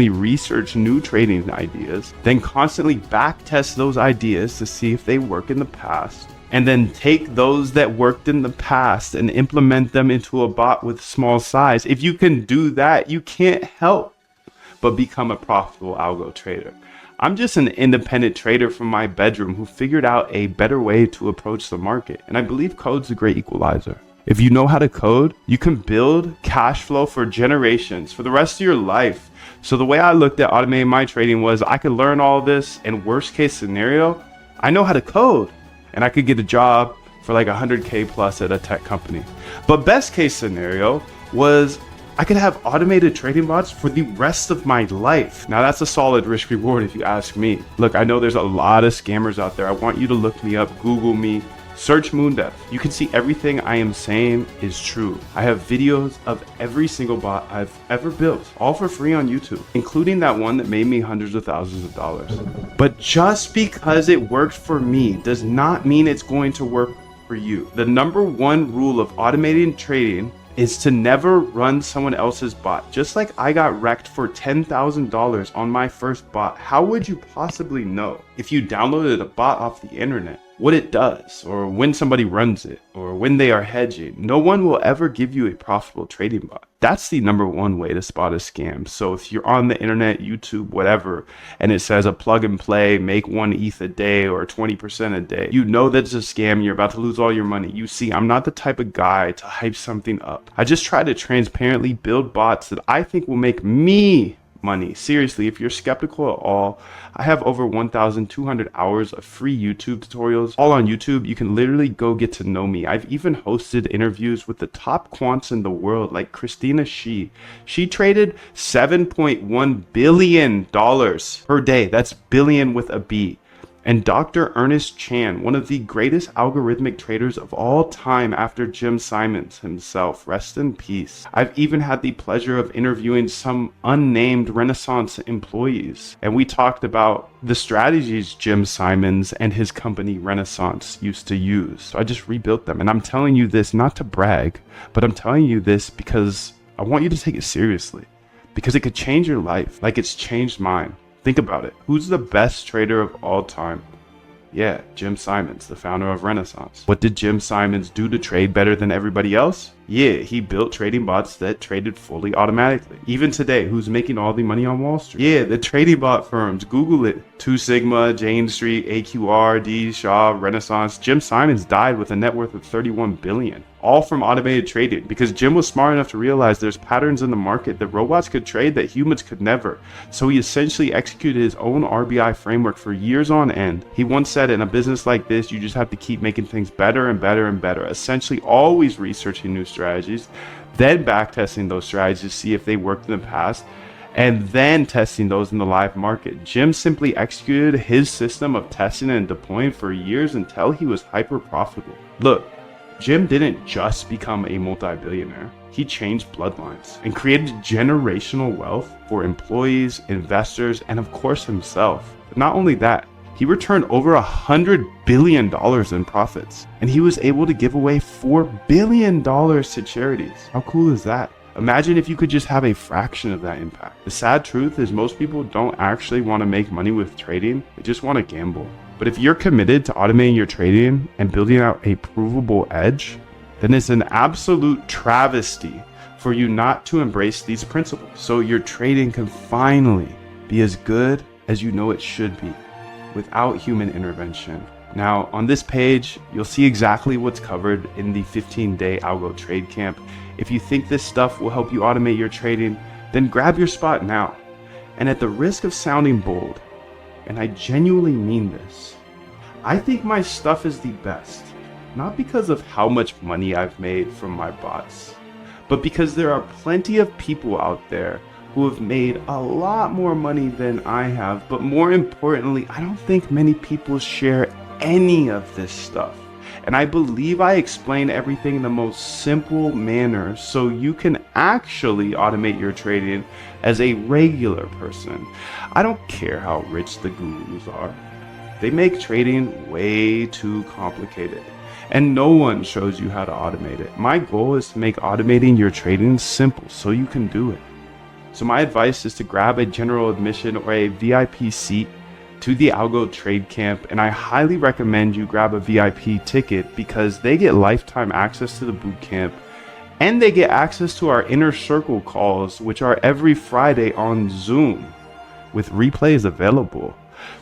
research new trading ideas, then constantly back test those ideas to see if they work in the past, and then take those that worked in the past and implement them into a bot with small size. If you can do that, you can't help but become a profitable algo trader. I'm just an independent trader from my bedroom who figured out a better way to approach the market, and I believe code's a great equalizer. If you know how to code, you can build cash flow for generations, for the rest of your life. So the way I looked at automating my trading was I could learn all this, and worst case scenario, I know how to code and I could get a job for like 100K plus at a tech company. But best case scenario was I could have automated trading bots for the rest of my life. Now that's a solid risk reward if you ask me. Look, I know there's a lot of scammers out there. I want you to look me up, Google me, search Moondev. You can see everything I am saying is true. I have videos of every single bot I've ever built, all for free on YouTube, including that one that made me hundreds of thousands of dollars. But just because it worked for me does not mean it's going to work for you. The number one rule of automating trading is to never run someone else's bot. Just like I got wrecked for $10,000 on my first bot, how would you possibly know if you downloaded a bot off the internet what it does, or when somebody runs it, or when they are hedging? No one will ever give you a profitable trading bot. That's the number one way to spot a scam. So if you're on the internet, YouTube, whatever, and it says a plug and play, make 1 ETH a day or 20% a day, you know that's a scam. You're about to lose all your money. You see, I'm not the type of guy to hype something up. I just try to transparently build bots that I think will make me money. Seriously, if you're skeptical at all, I have over 1,200 hours of free YouTube tutorials, all on YouTube. You can literally go get to know me. I've even hosted interviews with the top quants in the world, like Christina Shi. She traded $7.1 billion per day. That's billion with a B. And Dr. Ernest Chan, one of the greatest algorithmic traders of all time after Jim Simons himself. Rest in peace. I've even had the pleasure of interviewing some unnamed Renaissance employees, and we talked about the strategies Jim Simons and his company Renaissance used to use. So I just rebuilt them, and I'm telling you this not to brag, but I'm telling you this because I want you to take it seriously, because it could change your life like it's changed mine. Think about it. Who's the best trader of all time? Yeah, Jim Simons, the founder of Renaissance. What did Jim Simons do to trade better than everybody else? Yeah, he built trading bots that traded fully automatically. Even today, who's making all the money on Wall Street? Yeah, the trading bot firms. Google it. 2 Sigma, Jane Street, AQR, D, Shaw, Renaissance. Jim Simons died with a net worth of $31 billion. All from automated trading, because Jim was smart enough to realize there's patterns in the market that robots could trade that humans could never. So he essentially executed his own RBI framework for years on end. He once said, in a business like this, you just have to keep making things better and better and better. Essentially always researching new strategies, then backtesting those strategies to see if they worked in the past, and then testing those in the live market. Jim simply executed his system of testing and deploying for years until he was hyper profitable. Look, Jim didn't just become a multi-billionaire. He changed bloodlines and created generational wealth for employees, investors, and of course himself. But not only that, he returned over $100 billion in profits, and he was able to give away $4 billion to charities. How cool is that? Imagine if you could just have a fraction of that impact. The sad truth is most people don't actually want to make money with trading. They just want to gamble. But if you're committed to automating your trading and building out a provable edge, then it's an absolute travesty for you not to embrace these principles, so your trading can finally be as good as you know it should be without human intervention. Now, on this page, you'll see exactly what's covered in the 15-day algo trade camp. If you think this stuff will help you automate your trading, then grab your spot now. And at the risk of sounding bold, and I genuinely mean this, I think my stuff is the best, not because of how much money I've made from my bots, but because there are plenty of people out there who have made a lot more money than I have. But more importantly, I don't think many people share any of this stuff. And I believe I explain everything in the most simple manner so you can actually automate your trading as a regular person. I don't care how rich the gurus are. They make trading way too complicated, and no one shows you how to automate it. My goal is to make automating your trading simple so you can do it. So my advice is to grab a general admission or a VIP seat to the Algo Trade Camp, and I highly recommend you grab a VIP ticket because they get lifetime access to the boot camp and they get access to our inner circle calls, which are every Friday on Zoom with replays available.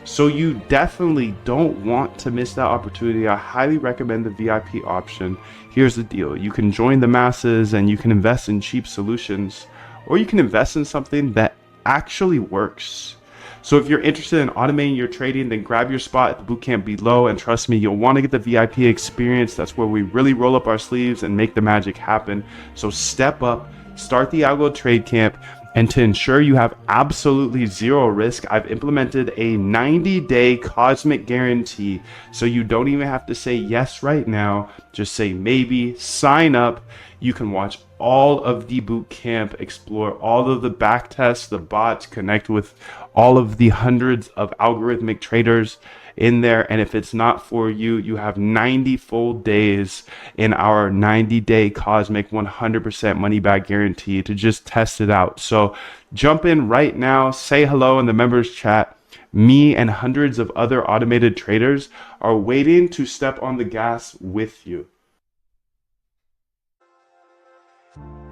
So you definitely don't want to miss that opportunity. I highly recommend the VIP option. Here's the deal. You can join the masses and you can invest in cheap solutions, or you can invest in something that actually works. So if you're interested in automating your trading, then grab your spot at the bootcamp below, and trust me, you'll want to get the VIP experience. That's where we really roll up our sleeves and make the magic happen. So step up, start the Algo Trade Camp, and to ensure you have absolutely zero risk, I've implemented a 90-day cosmic guarantee. So you don't even have to say yes right now. Just say maybe, sign up. You can watch all of the boot camp, explore all of the back tests, the bots, connect with all of the hundreds of algorithmic traders in there. And if it's not for you, you have 90 full days in our 90-day cosmic 100% money back guarantee to just test it out. So jump in right now, say hello in the members chat. Me and hundreds of other automated traders are waiting to step on the gas with you.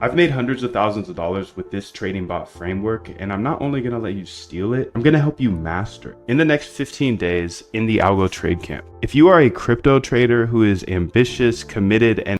I've made hundreds of thousands of dollars with this trading bot framework, and I'm not only going to let you steal it, I'm going to help you master it in the next 15 days in the Algo Trade Camp. If you are a crypto trader who is ambitious, committed, and